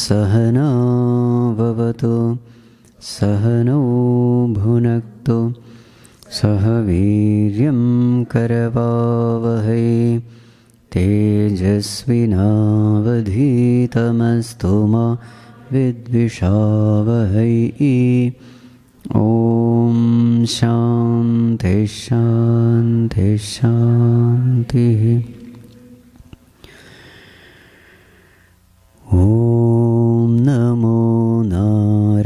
सहना भवतु सहनौ भुनक्तु सह वीर्यं करवावहै तेजस्विनावधीतमस्तु मा विद्विषावहै। ॐ शान्ति शान्ति शान्तिः। ॐ नमो नारायणाय।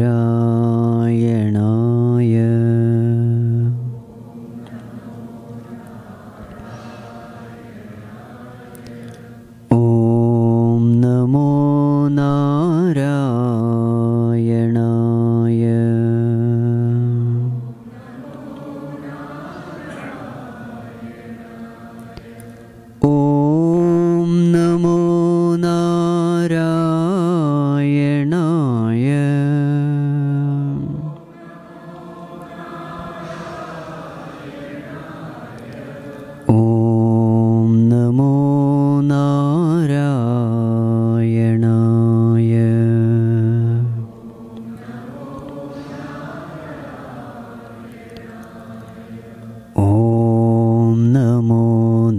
ॐ नमो नारायणाय। ॐ नमो नारायणाय। ॐ नमो नारायणाय। ॐ नमो नारायणाय।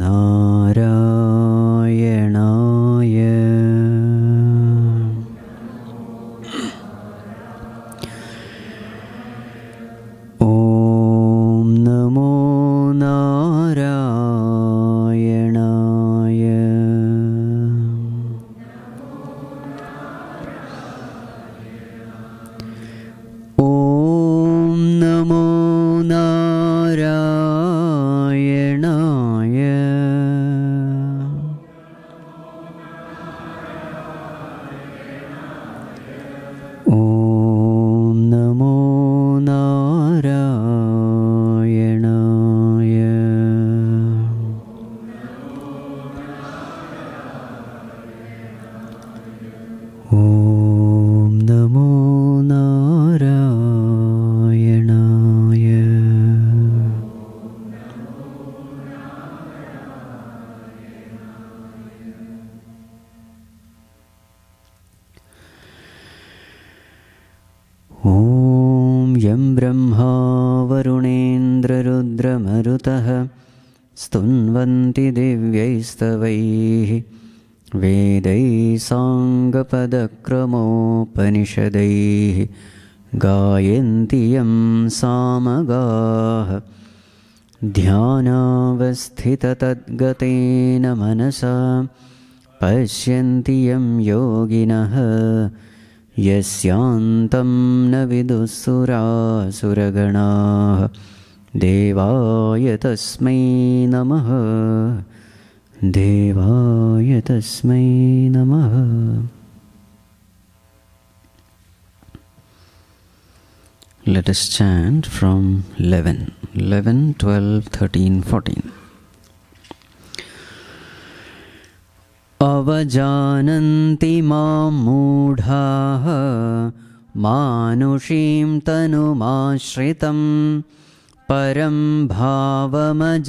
ॐ नमो नारायणाय। ॐ नमो नारायणाय। ॐ नमो नारायणाय। ॐ नमो नारायणाय। ॐ यं ब्रह्मा वरुणेन्द्ररुद्रमरुतः स्तुन्वन्ति दिव्यैस्तवैः वेदैः साङ्गपदक्रमोपनिषदैः गायन्ति यं सामगाः ध्यानावस्थिततद्गतेन मनसा पश्यन्ति यं योगिनः यस्यान्तं न विदुःसुरासुरगणाः देवाय तस्मै नमः देवाय तस्मै नमः। Let us chant from 11, 12, 13, 14. अवजानन्ति मां मूढाः मानुषीं तनुमाश्रितं परं भावमजानन्तः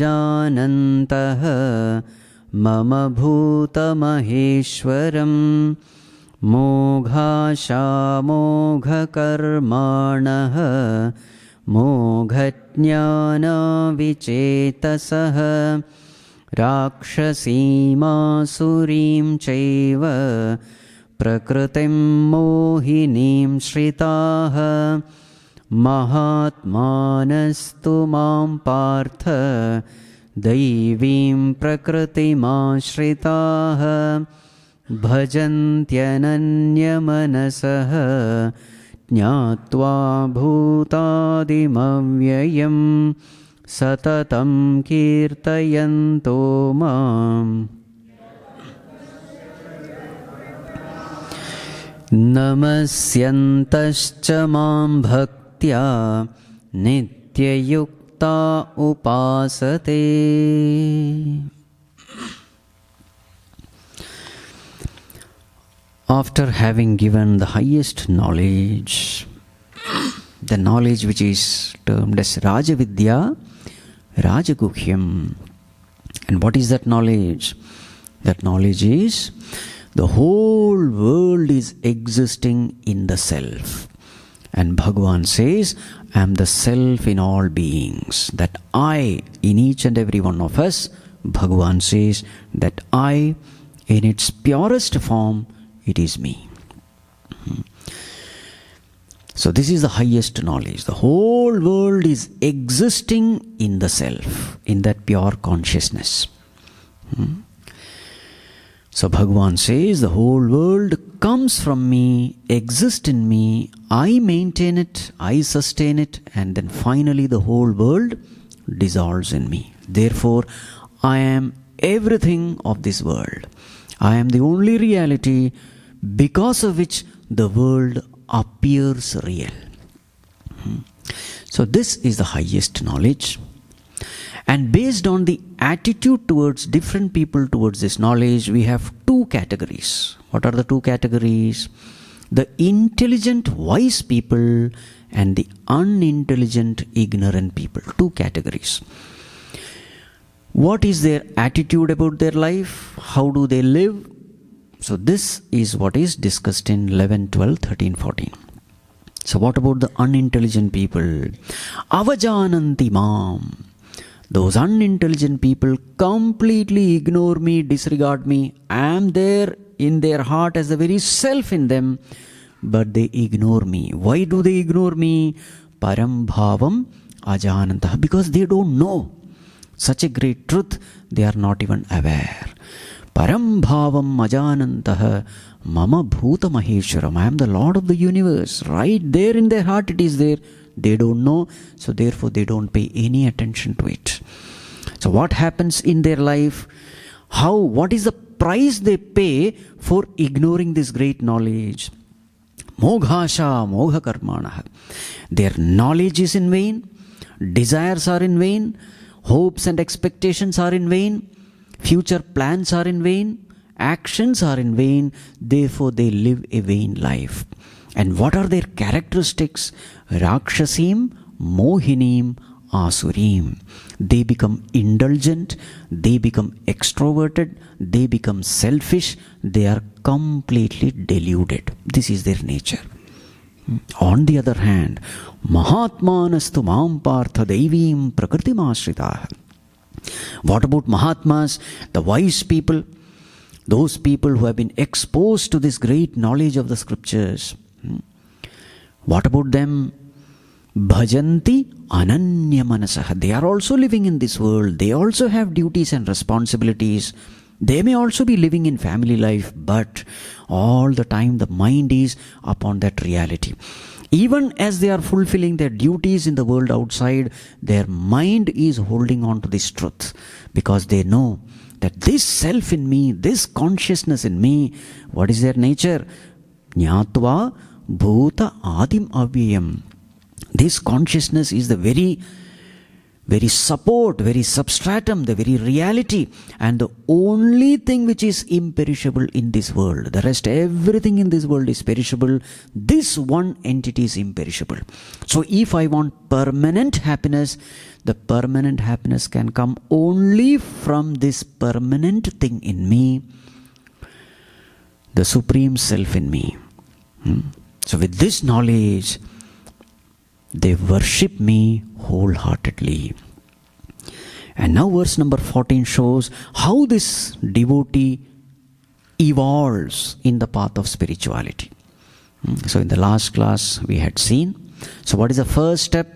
मम भूतमहेश्वरं मोघाशामोघकर्माणः मोघज्ञानाविचेतसः राक्षसीमासुरीं चैव प्रकृतिं मोहिनीं श्रिताः महात्मानस्तु मां पार्थ दैवीं प्रकृतिमाश्रिताः भजन्त्यनन्यमनसः ज्ञात्वा भूतादिमव्ययं सततं कीर्तयन्तो माम् नमस्यन्तश्च मां भक्त्या नित्ययुक्ता उपासते। After having given the highest knowledge, the knowledge which is termed as Rajavidya, Rajaguhyam. And what is that knowledge? That knowledge is The whole world is existing in the self. And Bhagavan says, I am the self in all beings. That I, in each and every one of us, Bhagavan says that I, in its purest form, it is me. So this is the highest knowledge. The whole world is existing in the self, in that pure consciousness. So Bhagavan says the whole world comes from me, exists in me, I maintain it, I sustain it, and then finally the whole world dissolves in me. Therefore, I am everything of this world. I am the only reality because of which the world appears real. So this is the highest knowledge. And based on the attitude towards different people towards this knowledge, we have two categories. What are the two categories? The intelligent, wise people and the unintelligent, ignorant people. Two categories. What is their attitude about their life? How do they live? So this is what is discussed in 11, 12, 13, 14. So what about the unintelligent people? Avajananti mam. Those unintelligent people completely ignore me, disregard me. I am there in their heart as the very self in them, but they ignore me. Why do they ignore me? Param bhavam ajanantah. Because they don't know such a great truth, they are not even aware. Param bhavam ajanantah mama bhuta maheshwaram. I am the Lord of the universe. Right there in their heart it is there. They don't know, so therefore they don't pay any attention to it. So what happens in their life? What is the price they pay for ignoring this great knowledge? Moghasha mogha karmana. Their knowledge is in vain, desires are in vain, hopes and expectations are in vain, future plans are in vain, actions are in vain, therefore they live a vain life. And what are their characteristics? Rakshasim, Mohinim, Asurim. They become indulgent, they become extroverted, they become selfish, they are completely deluded. This is their nature. On the other hand, Mahatmanastu Mam Partha Devim Prakritim Ashritaha. What about Mahatmas, the wise people, those people who have been exposed to this great knowledge of the scriptures? What about them? Bhajanti ananya manasaha. They are also living in this world. They also have duties and responsibilities. They may also be living in family life, but all the time the mind is upon that reality. Even as they are fulfilling their duties in the world outside, their mind is holding on to this truth, because they know that this self in me, this consciousness in me, what is their nature? Jnatva bhuta adim avyayam. This consciousness is the very support, very substratum, the very reality, and the only thing which is imperishable in this world. The rest, everything in this world is perishable. This one entity is imperishable. So if I want permanent happiness, the permanent happiness can come only from this permanent thing in me, the Supreme Self in me. So with this knowledge, they worship me wholeheartedly. And now verse number 14 shows how this devotee evolves in the path of spirituality. So in the last class we had seen. So what is the first step?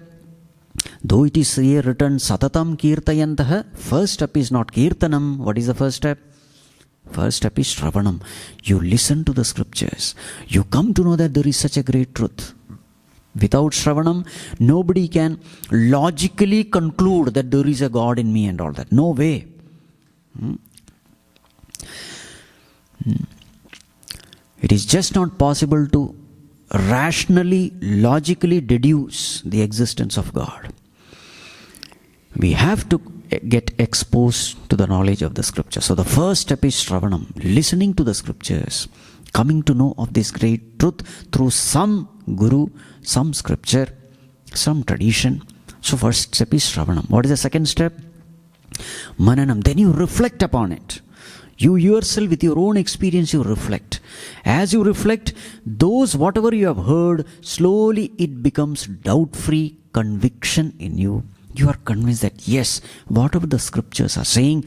Though it is here written Satatam Kirtayantaha, first step is not Kirtanam. What is the first step? First step is Shravanam. You listen to the scriptures. You come to know that there is such a great truth. Without Shravanam, nobody can logically conclude that there is a God in me and all that. No way. It is just not possible to rationally, logically deduce the existence of God. We have to get exposed to the knowledge of the scripture. So the first step is Shravanam, listening to the scriptures, coming to know of this great truth through some guru, some scripture, some tradition. So first step is Shravanam. What is the second step? Mananam. Then you reflect upon it. You yourself, with your own experience, you reflect. As you reflect, those whatever you have heard, slowly it becomes doubt-free conviction in you. You are convinced that yes, whatever the scriptures are saying,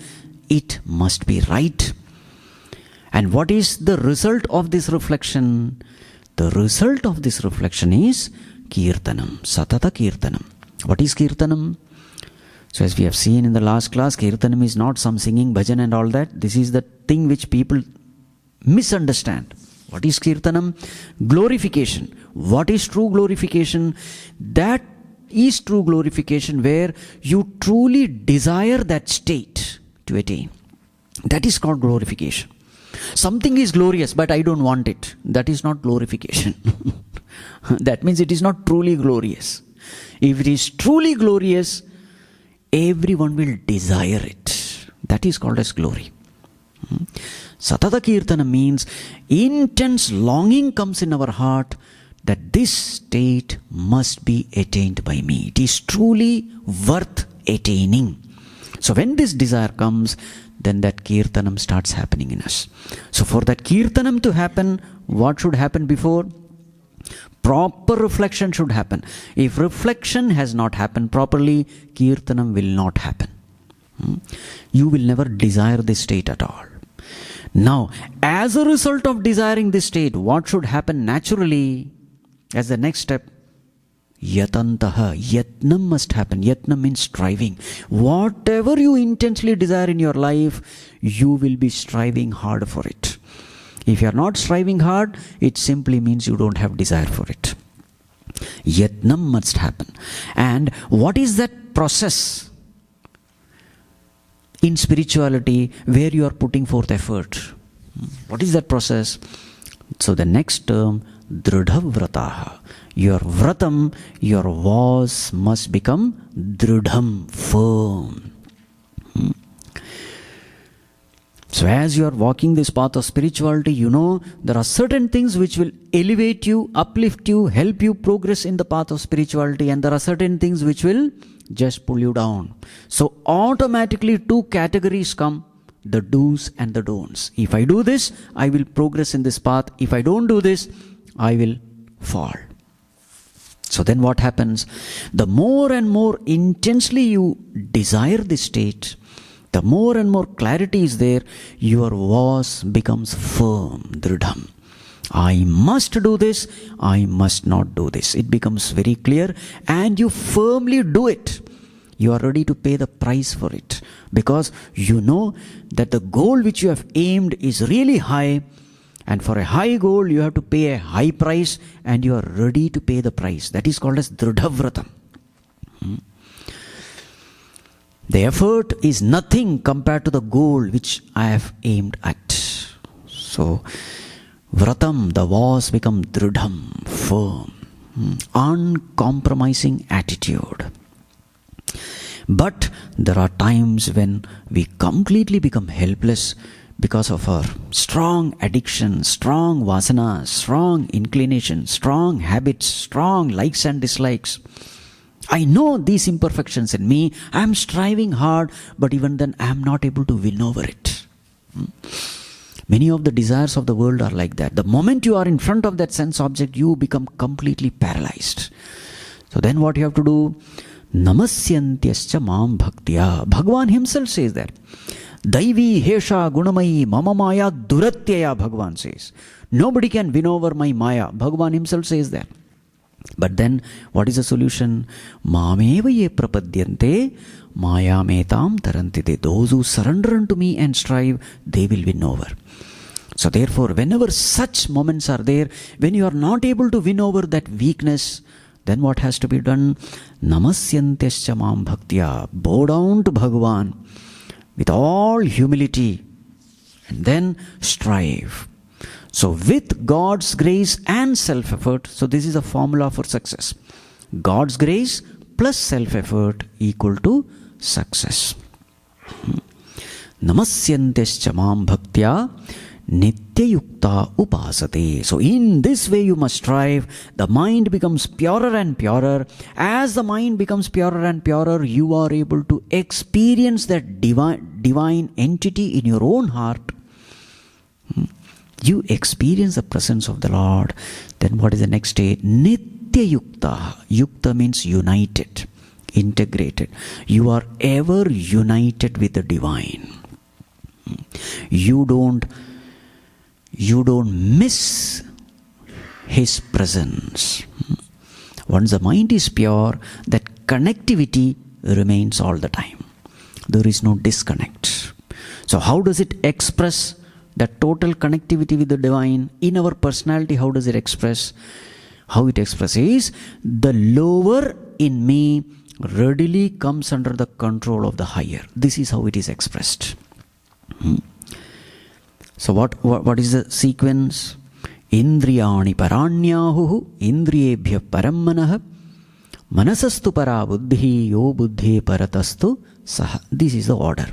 it must be right. And what is the result of this reflection? The result of this reflection is Kirtanam, Satata Kirtanam. What is Kirtanam? So as we have seen in the last class, Kirtanam is not some singing, bhajan and all that. This is the thing which people misunderstand. What is Kirtanam? Glorification. What is true glorification? That is true glorification where you truly desire that state to attain. That is called glorification. Something is glorious, but I don't want it. That is not glorification. That means it is not truly glorious. If it is truly glorious, everyone will desire it. That is called as glory. Satata Kirtana means intense longing comes in our heart that this state must be attained by me. It is truly worth attaining. So when this desire comes, then that Kirtanam starts happening in us. So for that Kirtanam to happen, what should happen before? Proper reflection should happen. If reflection has not happened properly, Kirtanam will not happen. You will never desire this state at all. Now, as a result of desiring this state, what should happen naturally as the next step? Yatantaha, yatnam must happen. Yatnam means striving. Whatever you intensely desire in your life, you will be striving hard for it. If you are not striving hard, it simply means you don't have desire for it. Yatnam must happen. And what is that process in spirituality where you are putting forth effort? What is that process? So the next term, Dridhavrataha. Your vratam, your vows must become dridham, firm. So as you are walking this path of spirituality, you know there are certain things which will elevate you, uplift you, help you progress in the path of spirituality, and there are certain things which will just pull you down. So automatically two categories come, the do's and the don'ts. If I do this, I will progress in this path. If I don't do this, I will fall. So then what happens? The more and more intensely you desire this state, the more and more clarity is there, your voice becomes firm, dridham. I must do this, I must not do this. It becomes very clear and you firmly do it. You are ready to pay the price for it because you know that the goal which you have aimed is really high. And for a high goal, you have to pay a high price and you are ready to pay the price. That is called as Dridhavratam. The effort is nothing compared to the goal which I have aimed at. So, Vratam, the vows become Dridham, firm, uncompromising attitude. But there are times when we completely become helpless because of our strong addiction, strong vasana, strong inclination, strong habits, strong likes and dislikes. I know these imperfections in me. I am striving hard, but even then I am not able to win over it. Many of the desires of the world are like that. The moment you are in front of that sense object, you become completely paralyzed. So then what you have to do? Namasyantyascha mam bhaktya. Bhagavan himself says that. Daivi hesha gunamayi mama maya duratyaya, Bhagavan says. Nobody can win over my maya. Bhagavan himself says that. But then what is the solution? Mameva ye prapadyante maya metam tarantite. Those who surrender unto me and strive, they will win over. So therefore, whenever such moments are there, when you are not able to win over that weakness, then what has to be done? Namasyantescha mam bhaktya. Bow down to Bhagavan with all humility and then strive. So with God's grace and self-effort, so this is a formula for success. God's grace plus self-effort equal to success. Namasyantescha mam bhaktya nityayukta upasate. So in this way you must strive. The mind becomes purer and purer. As the mind becomes purer and purer, you are able to experience that divine entity in your own heart. You experience the presence of the Lord. Then what is the next state? Nitya Yukta. Yukta means united, integrated. You are ever united with the divine. You don't miss His presence. Once the mind is pure, that connectivity remains all the time. There is no disconnect. So how does it express that total connectivity with the divine? In our personality, how does it express? How it expresses, the lower in me readily comes under the control of the higher. This is how it is expressed. So what is the sequence? Indriyani paranyahu indriyebhya parammanah manasastu para buddhi yo buddhi paratastu saha. This is the order.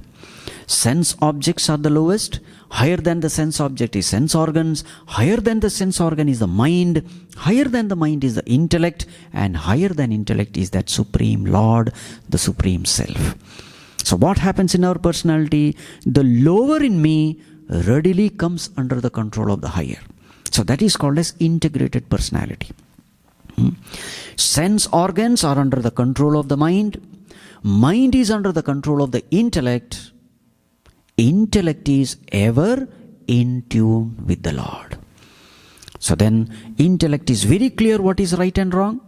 Sense objects are the lowest. Higher than the sense object is sense organs. Higher than the sense organ is the mind. Higher than the mind is the intellect. And higher than intellect is that Supreme Lord, the Supreme Self. So what happens in our personality? The lower in me readily comes under the control of the higher. So that is called as integrated personality. Sense organs are under the control of the mind. Mind is under the control of the intellect. Intellect is ever in tune with the Lord. So then intellect is very clear what is right and wrong.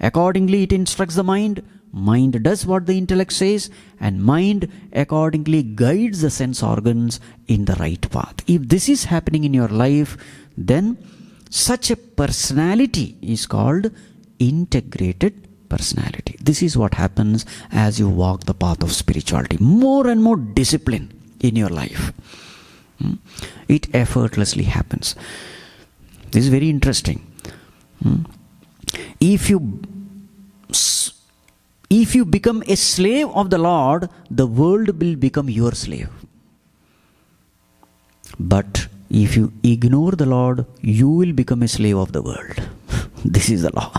Accordingly it instructs the mind. Mind does what the intellect says, and mind accordingly guides the sense organs in the right path. If this is happening in your life, then such a personality is called integrated personality. This is what happens as you walk the path of spirituality. More and more discipline in your life. It effortlessly happens. This is very interesting. If you become a slave of the Lord, the world will become your slave. But if you ignore the Lord, you will become a slave of the world. This is the law.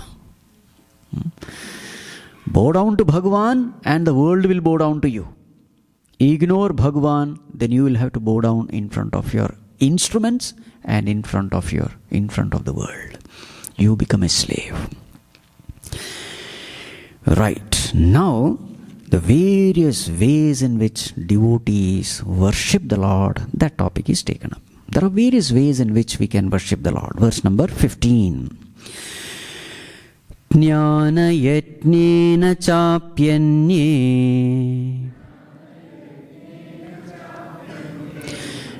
Bow down to Bhagavan and the world will bow down to you. Ignore Bhagavan, then you will have to bow down in front of your instruments and in front of the world. You become a slave. Right. Now, the various ways in which devotees worship the Lord, that topic is taken up. There are various ways in which we can worship the Lord. Verse number 15. Jnana yatnena chapyanye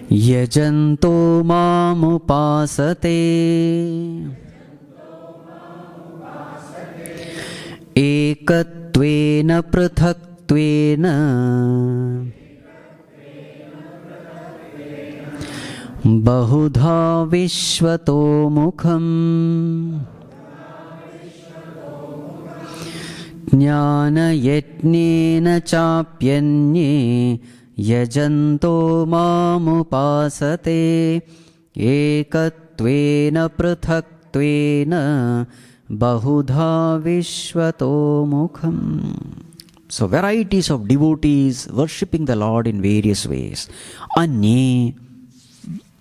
yajanto mamupasate ekatvena prathaktvena bahudha vishvato mukham jnana yatnena chapyanye yajanto mamupasate ekatvena prathaktvena bahudha vishvato mukham. So varieties of devotees worshipping the Lord in various ways. Anye,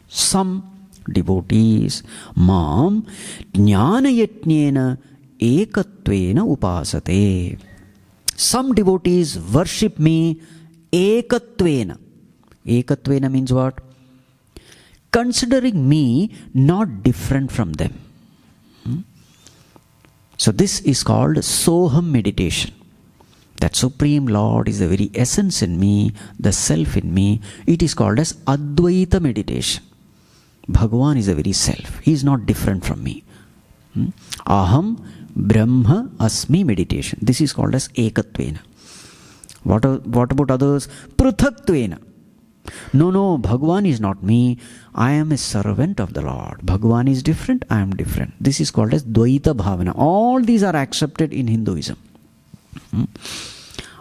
some devotees, mam jnana yatnena ekatvena upasate. Some devotees worship me ekatvena. Ekatvena means what? Considering me not different from them. So this is called Soham meditation. That Supreme Lord is the very essence in me, the self in me. It is called as Advaita meditation. Bhagavan is the very self. He is not different from me. Aham Brahma Asmi meditation. This is called as Ekatvena. What about others? Pruthakttvena. No, Bhagavan is not me. I am a servant of the Lord. Bhagavan is different, I am different. This is called as Dvaita Bhavana. All these are accepted in Hinduism.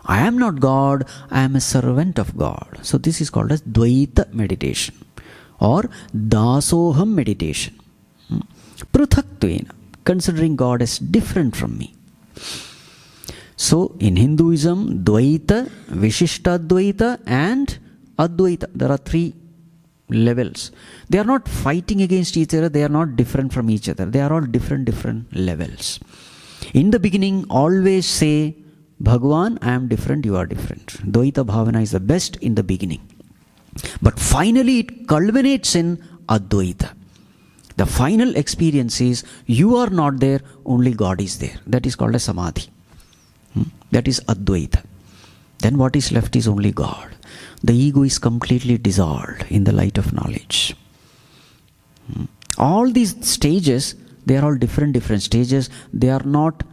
I am not God, I am a servant of God. So this is called as Dvaita meditation or Dasoham meditation. Pruthakttvena, considering God as different from me. So in Hinduism, Dvaita, Vishishtadvaita and Advaita. There are three levels. They are not fighting against each other. They are not different from each other. They are all different levels. In the beginning, always say, Bhagavan, I am different, you are different. Dvaita Bhavana is the best in the beginning. But finally, it culminates in Advaita. The final experience is, you are not there, only God is there. That is called a Samadhi. That is Advaita. Then what is left is only God. The ego is completely dissolved in the light of knowledge. All these stages, they are all different stages. They are not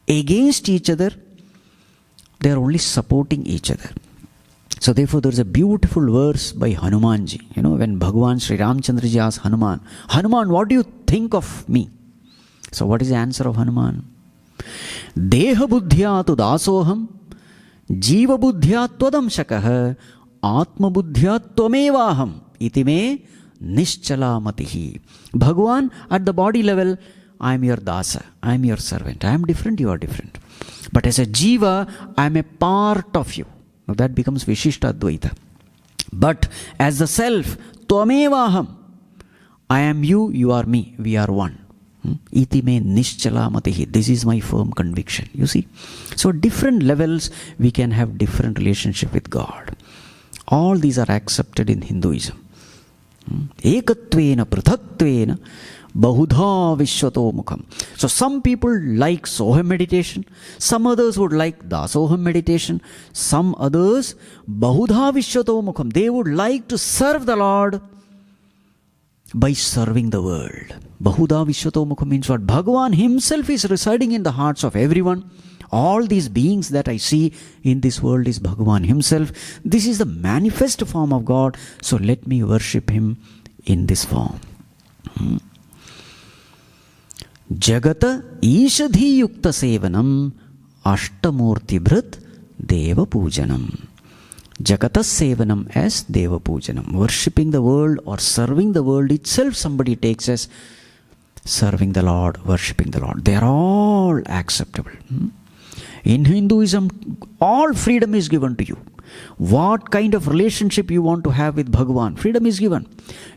against each other. They are only supporting each other. So therefore there is a beautiful verse by Hanumanji. When Bhagavan Sri Ramchandraji asked Hanuman, what do you think of me? So what is the answer of Hanuman? Deha buddhya tu dasoham, jiva buddhya twadam shakah, atma buddhya tvamevaham, iti me nischala matihi. Bhagavan, at the body level, I am your dasa, I am your servant. I am different, you are different. But as a jiva, I am a part of you. Now that becomes Vishishta Advaita. But as the self, Tvamevaham, I am you, you are me, we are one. Iti me nischala matihi. This is my firm conviction. You see? So different levels, we can have different relationship with God. All these are accepted in Hinduism. Ekatvena prithatvena bahudha vishwato mukham. So some people like Soham meditation, some others would like Dasoham meditation, some others bahudha vishwato mukham. They would like to serve the Lord by serving the world. Bahudha vishwato mukham means what? Bhagavan himself is residing in the hearts of everyone. All these beings that I see in this world is Bhagavan himself. This is the manifest form of God. So let me worship him in this form. Jagata Ishadhi Yukta Sevanam Ashtamurti Bhrit Deva Pujanam. Jagata Sevanam as Deva Pujanam. Worshipping the world or serving the world itself, somebody takes as serving the Lord, worshipping the Lord. They are all acceptable. In Hinduism, all freedom is given to you. What kind of relationship you want to have with Bhagavan, freedom is given.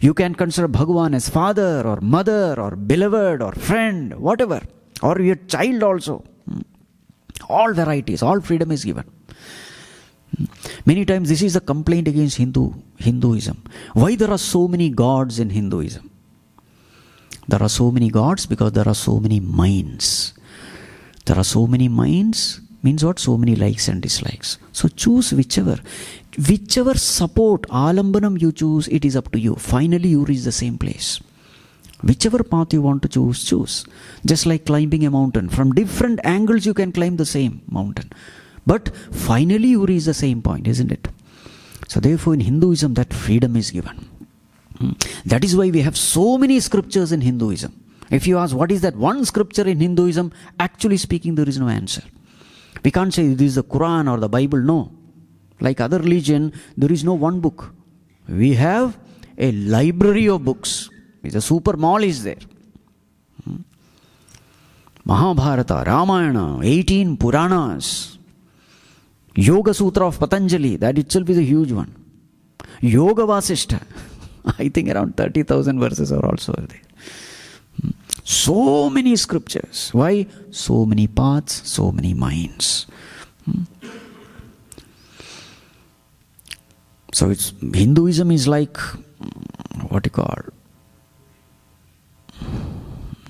You can consider Bhagavan as father or mother or beloved or friend, whatever, or your child also. All varieties, all freedom is given. Many times this is a complaint against Hinduism. Why there are so many gods in Hinduism? There are so many gods because there are so many minds. There are so many minds means what? So many likes and dislikes. So choose whichever support, alambanam you choose, it is up to you. Finally you reach the same place. Whichever path you want to choose. Just like climbing a mountain. From different angles you can climb the same mountain. But finally you reach the same point, isn't it? So therefore in Hinduism that freedom is given. That is why we have so many scriptures in Hinduism. If you ask what is that one scripture in Hinduism, actually speaking there is no answer. We can't say this is the Quran or the Bible, no. Like other religion, there is no one book. We have a library of books. The super mall is there. Mahabharata, Ramayana, 18 Puranas, Yoga Sutra of Patanjali, that itself is a huge one. Yoga Vasishtha, I think around 30,000 verses are also there. So many scriptures. Why? So many paths, so many minds. So Hinduism is like, what you call,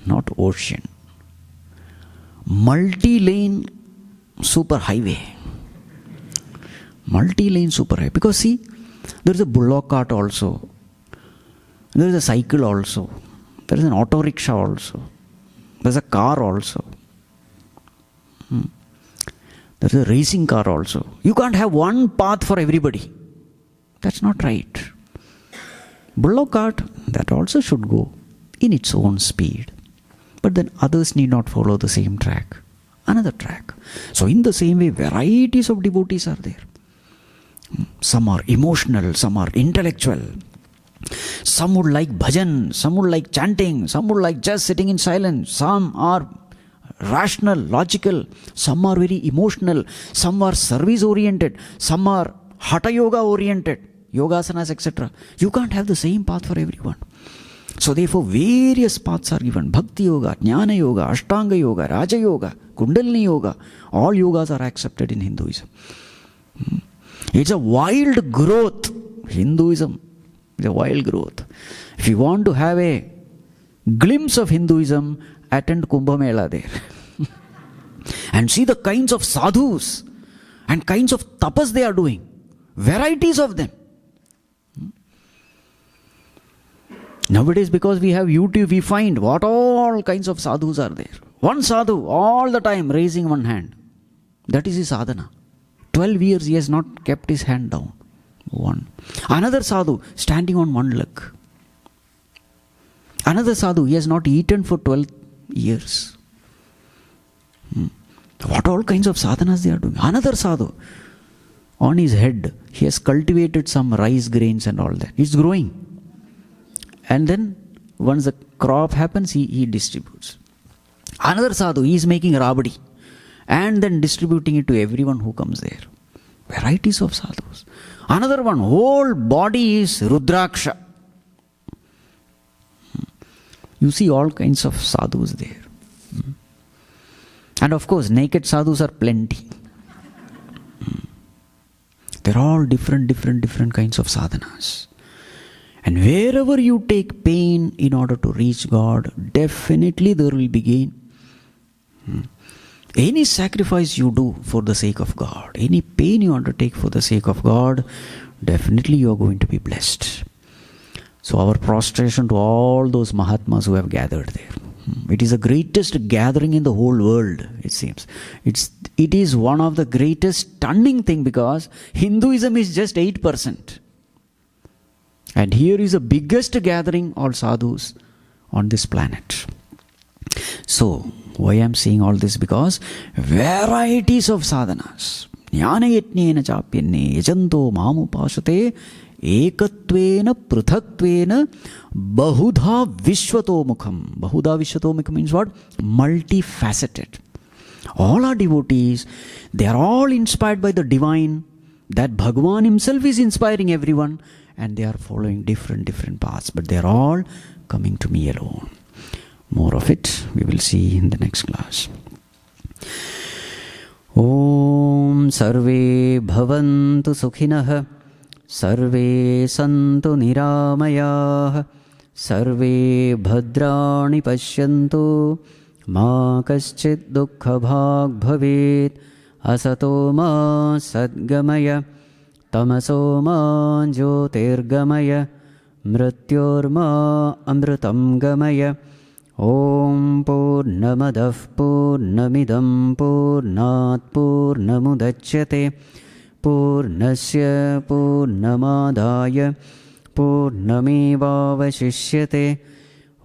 not ocean, multi-lane super highway. Multi-lane super highway. Because see, there is a bullock cart also. There is a cycle also. There is an auto rickshaw also. There is a car also. There is a racing car also. You can't have one path for everybody. That's not right. Bullock cart, that also should go in its own speed. But then others need not follow the same track. Another track. So in the same way, varieties of devotees are there. Some are emotional, some are intellectual. Some would like bhajan, some would like chanting, some would like just sitting in silence. Some are rational, logical, some are very emotional, some are service oriented, some are hatha yoga oriented. yogasanas, etc. You can't have the same path for everyone. So therefore, various paths are given. Bhakti Yoga, Jnana Yoga, Ashtanga Yoga, Raja Yoga, Kundalini Yoga. All yogas are accepted in Hinduism. It's a wild growth. Hinduism is a wild growth. If you want to have a glimpse of Hinduism, attend Kumbh Mela there. And see the kinds of sadhus and kinds of tapas they are doing. Varieties of them. Nowadays, because we have YouTube, we find what all kinds of sadhus are there. One sadhu all the time raising one hand. That is his sadhana. 12 years he has not kept his hand down. One. Another sadhu standing on one leg. Another sadhu, he has not eaten for 12 years. What all kinds of sadhanas they are doing. Another sadhu, on his head, he has cultivated some rice grains and all that. It's growing. And then, once the crop happens, he distributes. Another sadhu, he is making rabdi. And then distributing it to everyone who comes there. Varieties of sadhus. Another one, whole body is Rudraksha. You see all kinds of sadhus there. And of course, naked sadhus are plenty. They're all different kinds of sadhanas. And wherever you take pain in order to reach God, definitely there will be gain. Any sacrifice you do for the sake of God, any pain you undertake for the sake of God, definitely you are going to be blessed. So our prostration to all those Mahatmas who have gathered there. It is the greatest gathering in the whole world, it seems. It is one of the greatest stunning thing, because Hinduism is just 8%. And here is the biggest gathering of sadhus on this planet. So, why I am saying all this? Because varieties of sadhanas. Jnana yatnena chapyenne yajanto mamupasate ekatvena pruthatvena bahudha vishwatomukham. Bahudha vishwatomukham means what? Multifaceted. All are devotees. They are all inspired by the divine. That Bhagavan himself is inspiring everyone. And they are following different paths. But they are all coming to me alone. More of it we will see in the next class. Om Sarve Bhavantu Sukhinah Sarve Santu Niramayah Sarve Bhadrani Pashyantu Ma Kaschid Dukkha Bhag Bhavet Asato Ma Sadgamaya Tamaso Ma Jyotirgamaya Mrityorma Amritam Gamaya Om Purnamadav Purnamidam Purnat Purnamudachyate Purnasya Purnamadaya Purnamevavashishyate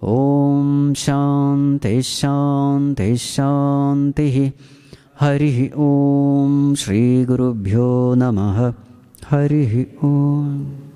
Om Shanti Shanti Shanti Harihi Om Shri Gurubhyo Namaha Harihi Om.